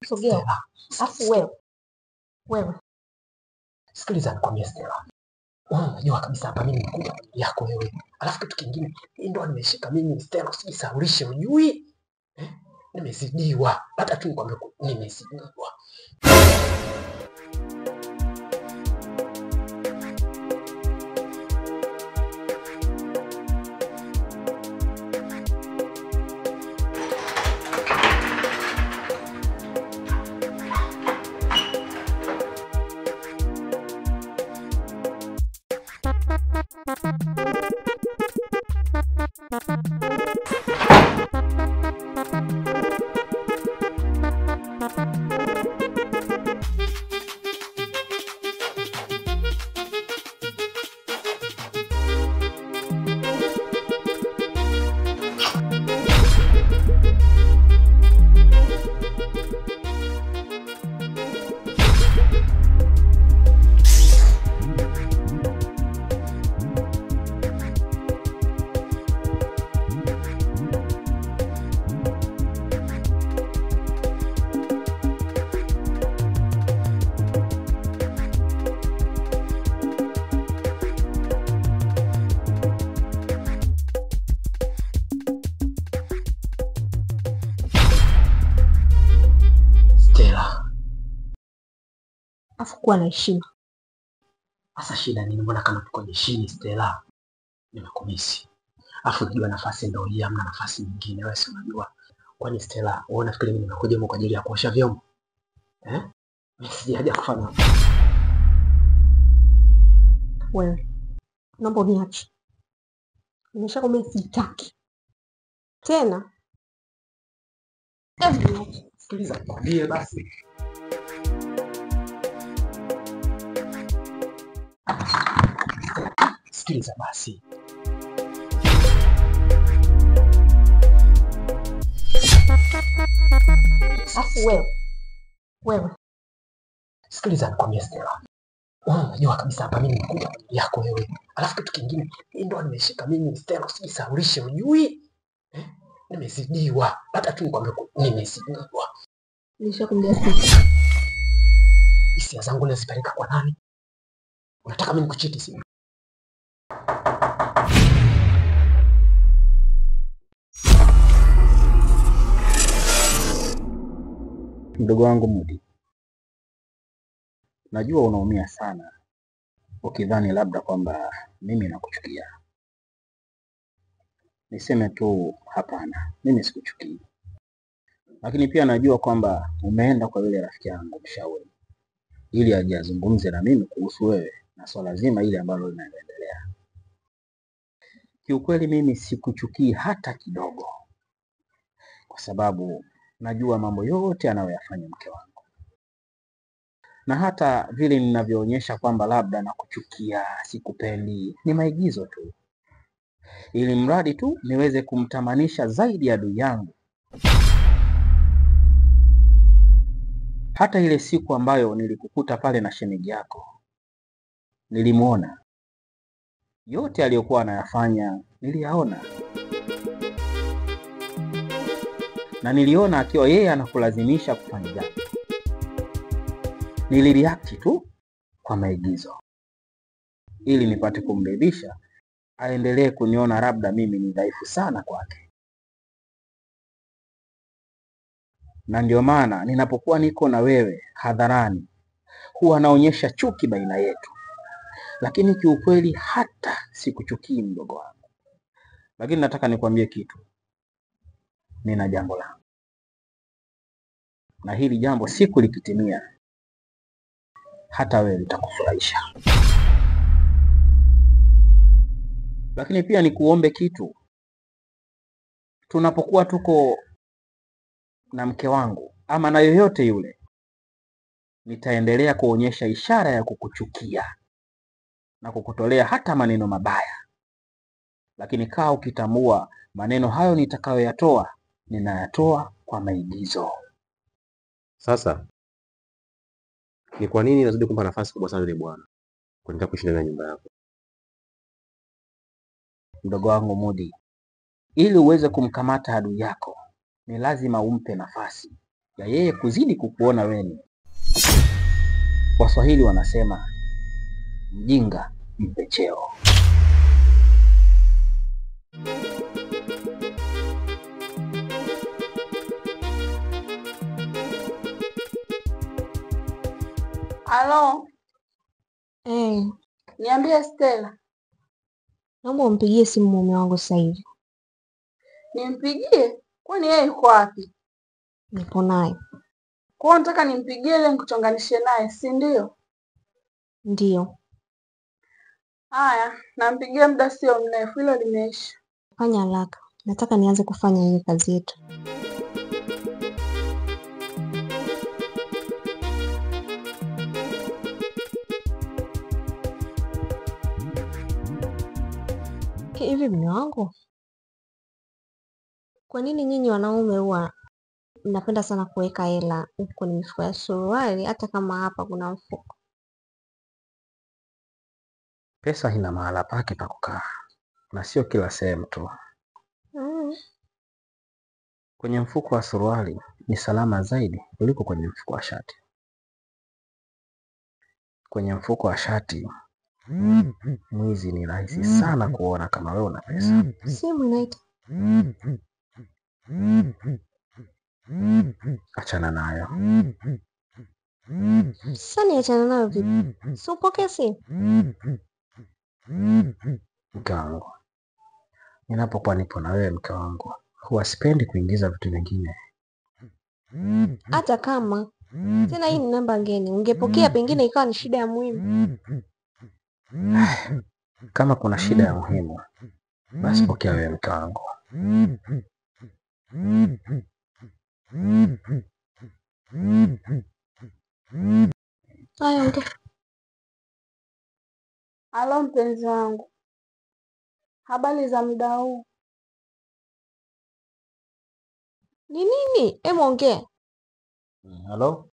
Sogea. Afu wewe. Sikiliza nikwambie Stella. Unajua kabisa hapa mimi nikuja kwa ajili yako wewe. Alafu kitu kingine, hii ndoa nimeshika mimi Stella, usijisaulishe ujui. Nimezidiwa. Hata tu nikwambie nimezidiwa. Afu kuwa na heshima. Sasa shida nini? Mbona kama tuko jeshini Stella? Nimekumisi. Afu unajua nafasi ndio hii, hamna nafasi nyingine. Wewe si unajua. Kwani Stella, wewe unafikiri mimi nimekuja huko kwa ajili ya kuosha vyombo? Mimi sijaja kufanya. Wewe, naomba uniache. Nimeshakwambia sitaki. Tena. Sikiliza nikwambie basi. Sikiliza basi. Afu wewe. Sikiliza nikwambie Stella. Unajua kabisa hapa mimi nikuja kwa ajili yako wewe. Alafu kitu kingine, hii ndoa nimeshika mimi Stella, usijisaulishe ujui. Nimezidiwa. Hata tu nikwambie nimezidiwa. Nishakwambia sisi. Hisia zangu nazipeleka kwa nani? Unataka mimi nikuchiti si? Mdogo wangu Mudi, najua unaumia sana ukidhani labda kwamba mimi nakuchukia. Niseme tu hapana, mimi sikuchukii. Lakini pia najua kwamba umeenda kwa yule rafiki yangu Mshauri ili aje azungumze na mimi kuhusu wewe na swala zima ile ambalo linaendelea. Kiukweli mimi sikuchukii hata kidogo, kwa sababu najua mambo yote anayoyafanya mke wangu. Na hata vile ninavyoonyesha kwamba labda nakuchukia, sikupendi, ni maigizo tu, ili mradi tu niweze kumtamanisha zaidi adui yangu. Hata ile siku ambayo nilikukuta pale na shemeji yako, nilimuona. Yote aliyokuwa anayafanya niliyaona. Na niliona akiwa yeye anakulazimisha kufanya jambo. Nilireact tu kwa maigizo, ili nipate kumridhisha, aendelee kuniona labda mimi ni dhaifu sana kwake. Na ndio maana ninapokuwa niko na wewe hadharani, huwa naonyesha chuki baina yetu. Lakini kiukweli hata sikuchukii mdogo wangu. Lakini nataka nikwambie kitu. Nina jambo langu. Na hili jambo siku likitimia, hata wewe litakufurahisha. Lakini pia nikuombe kitu. Tunapokuwa tuko na mke wangu ama na yoyote yule, nitaendelea kuonyesha ishara ya kukuchukia na kukutolea hata maneno mabaya. Lakini kaa ukitambua maneno hayo nitakayoyatoa, ninayatoa kwa maigizo. Sasa ni kwa nini nazidi kumpa nafasi kubwa sana yule bwana kuendelea kuishi ndani ya nyumba yako? Mdogo wangu Mudi, ili uweze kumkamata adui yako, ni lazima umpe nafasi. ya yeye kuzidi kukuona wewe ni. Waswahili wanasema mjinga mpe cheo. Halo. Niambie Stella. Naomba umpigie simu mume wangu sasa hivi. Nimpigie? Kwani yeye yuko wapi? Nipo naye. Kwa hiyo nataka nimpigie ili nikuchonganishe naye, si ndio? Ndio. Haya, nampigia muda sio mrefu, hilo limeisha. Fanya haraka. Nataka nianze kufanya hii kazi yetu. Hivi mume wangu, kwa nini nyinyi wanaume huwa mnapenda sana kuweka hela huko kwenye mifuko ya suruali hata kama hapa kuna mfuko? Pesa ina mahala pake pa kukaa na sio kila sehemu tu. Kwenye mfuko wa suruali ni salama zaidi kuliko kwenye mfuko wa shati. Kwenye mfuko wa shati mwizi ni rahisi sana kuona kama wewe una pesa. Simu inaita. Achana nayo. Sasa niachana nayo vipi? Si upokee simu. Mke wangu, ninapokuwa nipo na wewe mke wangu, huwa sipendi kuingiza vitu vingine. Hata kama tena hii ni namba ngeni, ungepokea pengine ikawa ni shida ya muhimu. Kama kuna shida ya muhimu, basi pokea wewe mke wangu. Haya, ongea. Halo mpenzi wangu. Habari za muda huu? Ni nini? Hebu ongea. Halo?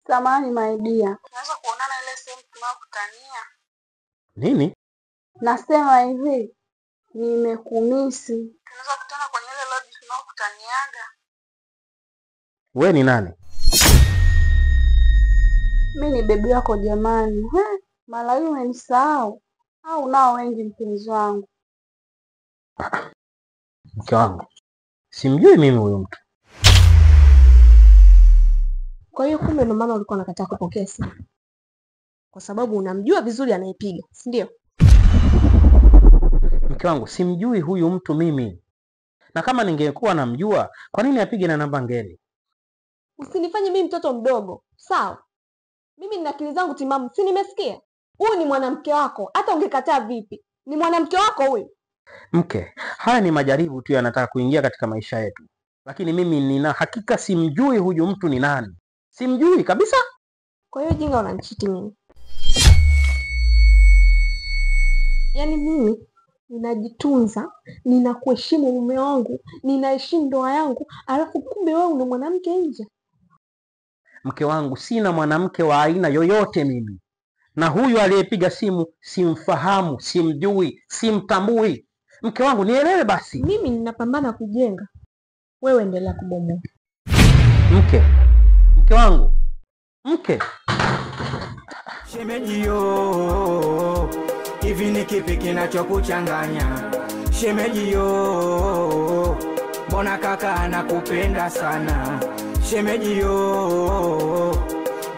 Samahani my dear. Tunaweza kuonana ile sehemu tunakutania? Nini? Nasema hivi, nimekumisi. Tunaweza kutana kwenye ile lodge tunakutaniaga? Wewe ni nani? Mimi ni bebi wako jamani. Mara hii umenisahau au nao wengi mpenzi wangu? Mke wangu, simjui mimi huyo mtu. Kwa hiyo kumbe ndo maana ulikuwa unakataa kupokea simu. Kwa sababu unamjua vizuri anayepiga, si ndio? Mke wangu, simjui huyu mtu mimi. Na kama ningekuwa namjua, kwa nini apige na namba ngeni? Usinifanye mimi mtoto mdogo, sawa? Mimi nina akili zangu timamu, si nimesikia? Huyu ni mwanamke wako, hata ungekataa vipi? Ni mwanamke wako huyu. Mke, haya ni majaribu tu yanataka kuingia katika maisha yetu. Lakini mimi nina hakika simjui huyu mtu ni nani. Simjui kabisa. Kwa hiyo jinga unanichiti mimi. Yaani mimi ninajitunza, ninakuheshimu mume wangu, ninaheshimu ndoa yangu, alafu kumbe wewe una mwanamke nje. Mke wangu, sina mwanamke wa aina yoyote mimi. Na huyu aliyepiga simu simfahamu, simjui, simtambui. Mke wangu, nielewe basi. Mimi ninapambana kujenga. Wewe endelea kubomoa. Mke wangu. Mke. Shemejio, hivi ni kipi kinachokuchanganya? Shemejio, mbona kaka anakupenda sana? Shemejio,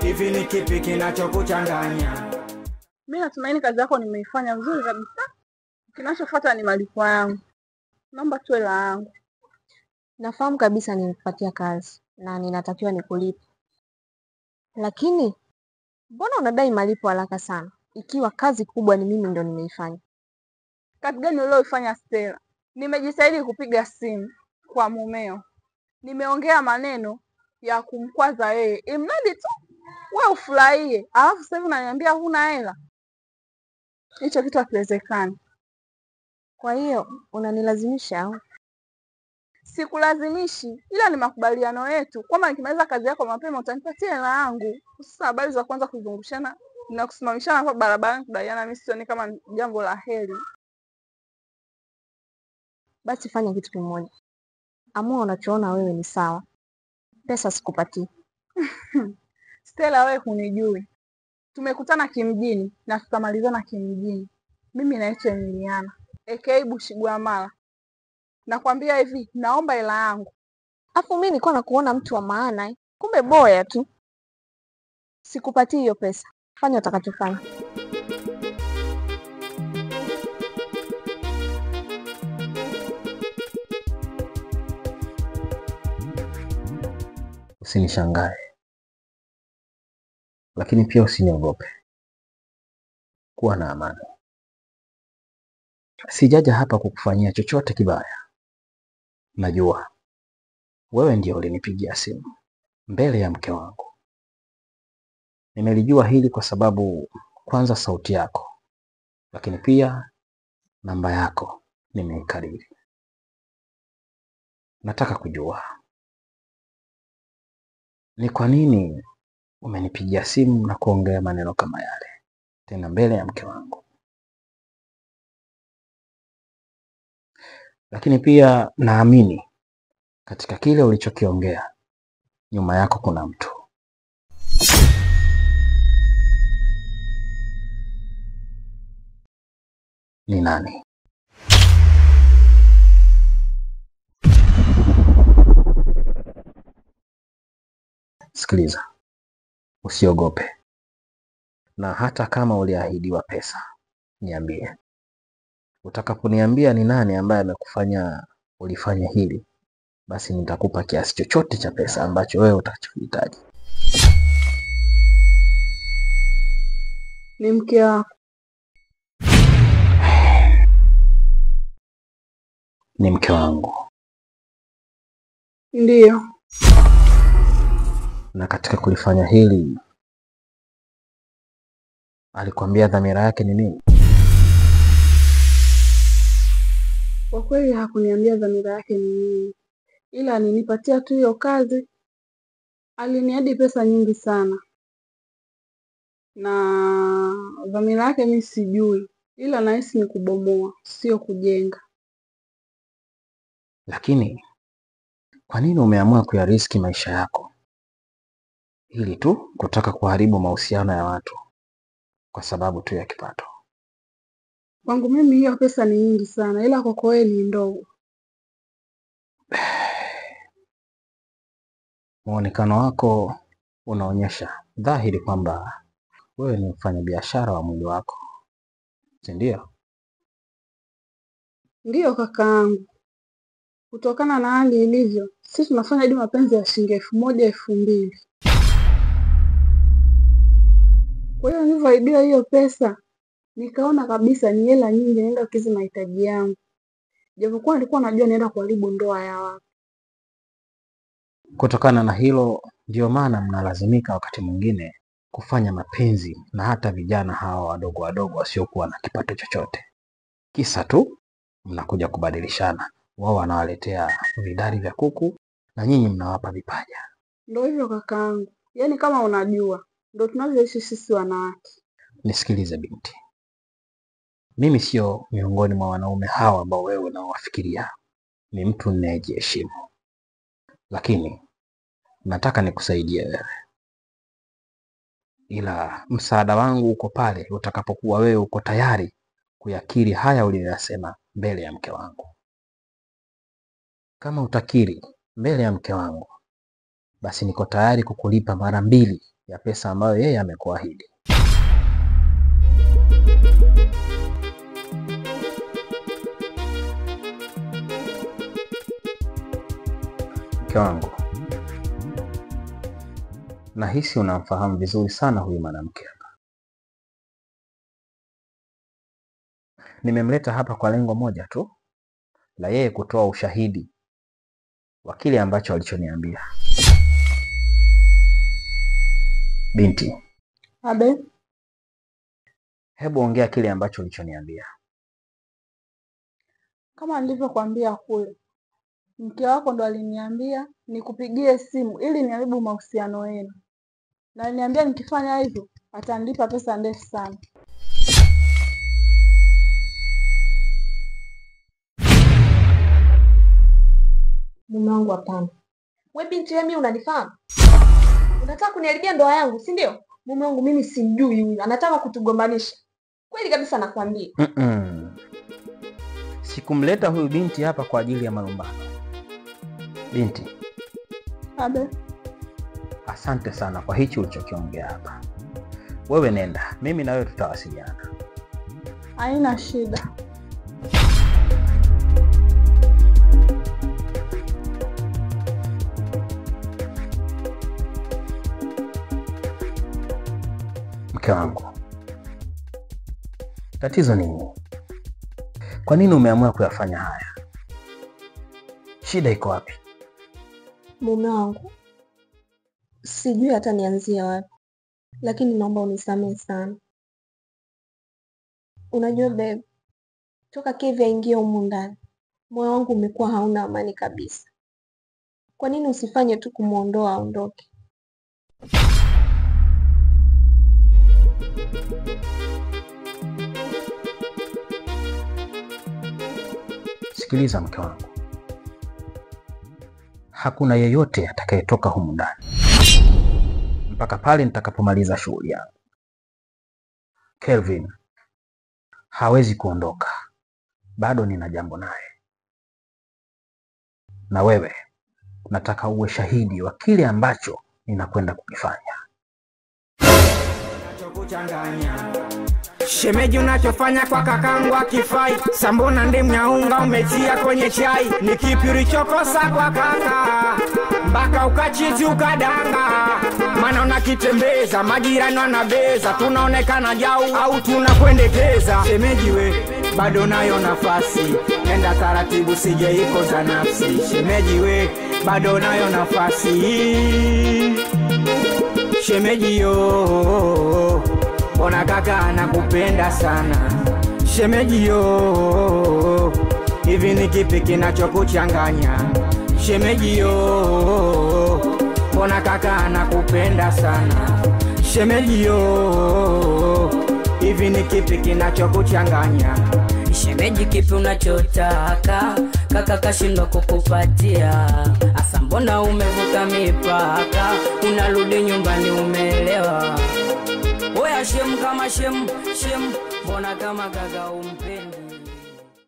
hivi ni kipi kinachokuchanganya? Mimi natumaini kazi yako nimeifanya vizuri kabisa. Kinachofuata ni malipo yangu. Naomba tu hela yangu. Nafahamu kabisa nilikupatia kazi na ninatakiwa nikulipe. Lakini mbona unadai malipo haraka sana? Ikiwa kazi kubwa ni mimi ndo nimeifanya. Kazi gani ulioifanya Stella? Nimejitahidi kupiga simu kwa mumeo. Nimeongea maneno ya kumkwaza yeye. Imradi tu wewe ufurahie. Alafu sasa hivi unaniambia huna hela. Hicho kitu hakiwezekani. Kwa hiyo unanilazimisha au? Sikulazimishi, ila ni makubaliano yetu kwamba nikimaliza kazi yako mapema utanipatia hela yangu. Sasa habari za kwanza kuzungushana na kusimamishana hapa barabarani kudaiana, mimi sioni kama jambo la heri. Basi fanya kitu kimoja. Amua unachoona wewe ni sawa. Pesa sikupatii. Stella, wewe hunijui. Tumekutana kimjini na tutamalizana kimjini. Mimi naitwa Emiliana aka Bushigwamala. Nakwambia hivi, naomba hela yangu. Afu mimi nilikuwa nakuona mtu wa maana, kumbe boya tu. Sikupatii hiyo pesa. Fanya utakachofanya. Usinishangae, lakini pia usiniogope. Kuwa na amani. Sijaja hapa kukufanyia chochote kibaya. Najua wewe ndio ulinipigia simu mbele ya mke wangu. Nimelijua hili kwa sababu kwanza sauti yako, lakini pia namba yako nimeikariri. Nataka kujua ni kwa nini umenipigia simu na kuongea maneno kama yale tena mbele ya mke wangu. Lakini pia naamini katika kile ulichokiongea nyuma yako kuna mtu. Ni nani? Sikiliza, usiogope. Na hata kama uliahidiwa pesa, niambie. Utakaponiambia ni nani ambaye amekufanya ulifanya hili, basi nitakupa kiasi chochote cha pesa ambacho wewe utachohitaji. Ni mke wako? Ni mke wangu. Ndiyo. Na katika kulifanya hili, alikwambia dhamira yake ni nini? Kwa kweli hakuniambia dhamira yake ni nini, ila alinipatia tu hiyo kazi. Aliniahidi pesa nyingi sana, na dhamira yake mimi sijui, ila nahisi ni kubomoa, sio kujenga. Lakini kwa nini umeamua kuyariski maisha yako ili tu kutaka kuharibu mahusiano ya watu kwa sababu tu ya kipato? Kwangu mimi hiyo pesa ni nyingi sana, ila kwa kweli ni ndogo. Muonekano wako unaonyesha dhahiri kwamba wewe ni mfanyabiashara wa mwili wako, si ndio? Ndiyo kakaangu, kutokana na hali ilivyo, sisi tunafanya hadi mapenzi ya shilingi 1000, 2000. Kwa hiyo nilivyoahidiwa hiyo pesa, nikaona kabisa ni hela nyingi, naenda kukizi mahitaji yangu, japokuwa nilikuwa najua naenda kuharibu ndoa ya watu. Kutokana na hilo ndio maana mnalazimika wakati mwingine kufanya mapenzi na hata vijana hawa wadogo wadogo wasiokuwa na kipato chochote. Kisa tu mnakuja kubadilishana, wao wanawaletea vidari vya kuku na nyinyi mnawapa vipaja. Ndio hivyo kakaangu, yaani kama unajua ndio tunavyoishi sisi wanawake. Nisikilize binti, mimi sio miongoni mwa wanaume hawa ambao wewe unawafikiria. Ni mtu ninayejiheshimu, lakini nataka nikusaidie wewe. Ila msaada wangu uko pale utakapokuwa wewe uko tayari kuyakiri haya uliyoyasema mbele ya mke wangu. Kama utakiri mbele ya mke wangu, basi niko tayari kukulipa mara 2 ya pesa ambayo yeye amekuahidi. Mke wangu, nahisi unamfahamu vizuri sana huyu mwanamke hapa. Nimemleta hapa kwa lengo moja tu, la yeye kutoa ushahidi wa kile ambacho alichoniambia. Binti, Abe, hebu ongea kile ambacho ulichoniambia. kama nilivyokuambia kule, mke wako ndo aliniambia nikupigie simu ili niharibu mahusiano yenu, na aliniambia nikifanya hivyo atanilipa pesa ndefu sana. Mume wangu hapana. Wewe binti mimi unanifahamu? Unataka kuniharibia ndoa yangu, si ndio? Mume wangu mimi simjui huyu, anataka kutugombanisha. Kweli kabisa nakwambia. Sikumleta huyu binti hapa kwa ajili ya malumbano. Binti. Abe. Asante sana kwa hichi ulichokiongea hapa. Wewe nenda, mimi na wewe tutawasiliana. Haina shida. Mke wangu, tatizo nini? Kwa nini umeamua kuyafanya haya? Shida iko wapi? Mume wangu, sijui hata nianzie wapi, lakini naomba unisamehe sana. Unajua babe, toka Kevi aingie humu ndani, moyo wangu umekuwa hauna amani kabisa. Kwa nini usifanye tu kumuondoa aondoke? Sikiliza mke wangu. Hakuna yeyote atakayetoka humu ndani mpaka pale nitakapomaliza shughuli yangu. Kelvin hawezi kuondoka. Bado nina jambo naye. Na wewe nataka uwe shahidi wa kile ambacho ninakwenda kukifanya. Shemeji unachofanya kwa kakangu akifai. Sambona ndimu ya unga umetia kwenye chai. Ni kipi ulichokosa kwa kaka mpaka ukachiti ukadanga? Maana unakitembeza majirani wanabeza. Tunaonekana jau au tunakwendekeza. Shemeji we bado nayo nafasi, enda taratibu sije iko za nafsi. Shemeji we bado nayo nafasi. Shemeji yo, mbona kaka anakupenda sana. Shemeji yo, hivi ni kipi kinachokuchanganya? Shemeji yo, mbona kaka anakupenda sana. Shemeji yo, hivi ni kipi kinachokuchanganya? Shemeji kipi unachotaka? Kaka kashindwa kukupatia. Asa mbona umevuka mipaka? Unarudi nyumbani umeelewa? Oya shem kama shem, mbona kama kaka umpendi?